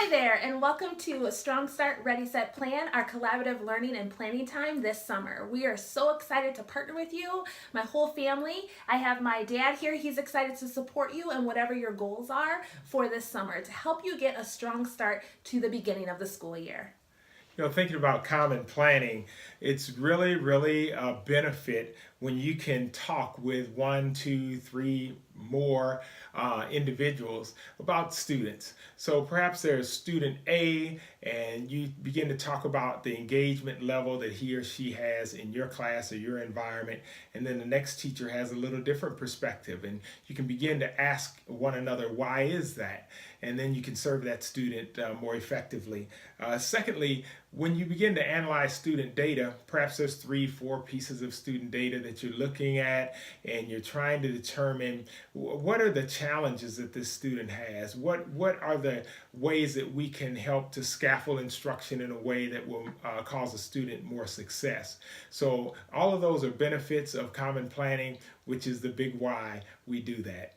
Hi there, and welcome to a Strong Start Ready Set Plan, our collaborative learning and planning time this summer. We are so excited to partner with you, my whole family. I have my dad here. He's excited to support you and whatever your goals are for this summer to help you get a strong start to the beginning of the school year. Thinking about common planning, it's really a benefit when you can talk with one, two, three more individuals about students. So perhaps there's student A, and you begin to talk about the engagement level that he or she has in your class or your environment, and then the next teacher has a little different perspective, and you can begin to ask one another, why is that? And then you can serve that student more effectively. Secondly, when you begin to analyze student data, perhaps there's 3-4 pieces of student data that you're looking at, and you're trying to determine what are the challenges that this student has. What are the ways that we can help to scaffold instruction in a way that will cause a student more success. So all of those are benefits of common planning, which is the big why we do that.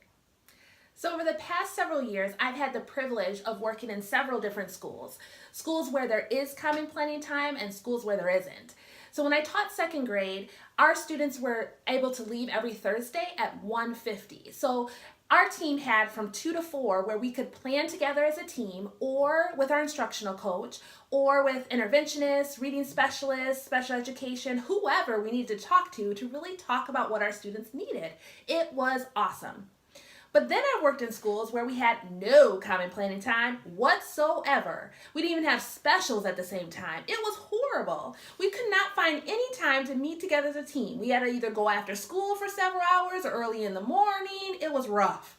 So over the past several years, I've had the privilege of working in several different schools. Schools where there is common planning time and schools where there isn't. So when I taught second grade, our students were able to leave every Thursday at 1:50. So our team had from 2 to 4 where we could plan together as a team or with our instructional coach or with interventionists, reading specialists, special education, whoever we needed to talk to really talk about what our students needed. It was awesome. But then I worked in schools where we had no common planning time whatsoever. We didn't even have specials at the same time. It was horrible. We could not find any time to meet together as a team. We had to either go after school for several hours or early in the morning. It was rough.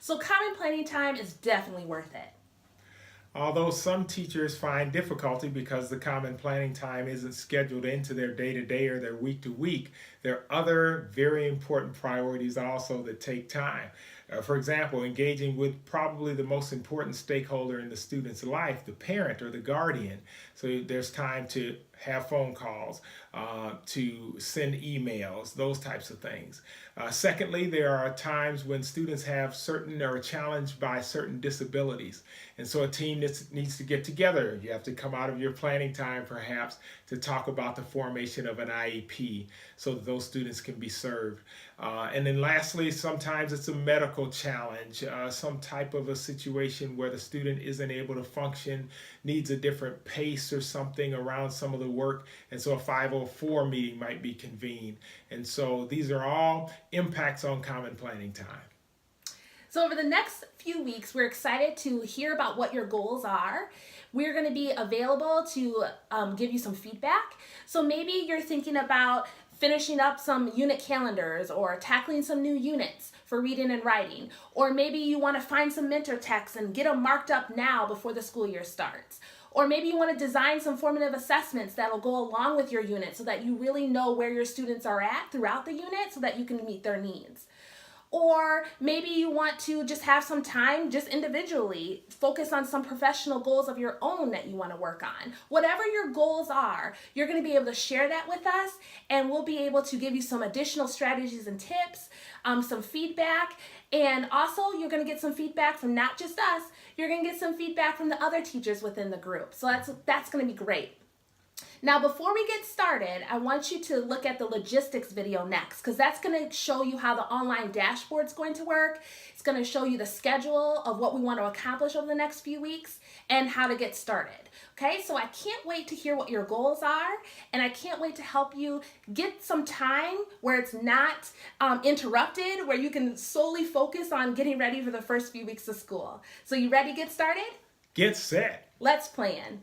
So common planning time is definitely worth it. Although some teachers find difficulty because the common planning time isn't scheduled into their day-to-day or their week-to-week, there are other very important priorities also that take time. For example, engaging with probably the most important stakeholder in the student's life, the parent or the guardian. So there's time to have phone calls, to send emails, those types of things. Secondly, there are times when students have certain or are challenged by certain disabilities. And so a team needs to get together. You have to come out of your planning time perhaps to talk about the formation of an IEP so that those students can be served. And then lastly, sometimes it's a medical challenge, some type of a situation where the student isn't able to function, needs a different pace or something around some of the work, and so a 504 meeting might be convened. And so these are all impacts on common planning time. So over the next few weeks, we're excited to hear about what your goals are. We're going to be available to give you some feedback. So maybe you're thinking about finishing up some unit calendars or tackling some new units for reading and writing. Or maybe you want to find some mentor texts and get them marked up now before the school year starts. Or maybe you want to design some formative assessments that'll go along with your unit so that you really know where your students are at throughout the unit so that you can meet their needs. Or maybe you want to just have some time just individually focus on some professional goals of your own that you want to work on. Whatever your goals are, you're going to be able to share that with us, and we'll be able to give you some additional strategies and tips, some feedback, and also you're going to get some feedback from not just us, you're going to get some feedback from the other teachers within the group. So that's going to be great. Now, before we get started, I want you to look at the logistics video next because that's going to show you how the online dashboard is going to work. It's going to show you the schedule of what we want to accomplish over the next few weeks and how to get started. Okay, so I can't wait to hear what your goals are, and I can't wait to help you get some time where it's not interrupted, where you can solely focus on getting ready for the first few weeks of school. So you ready to get started? Get set. Let's plan.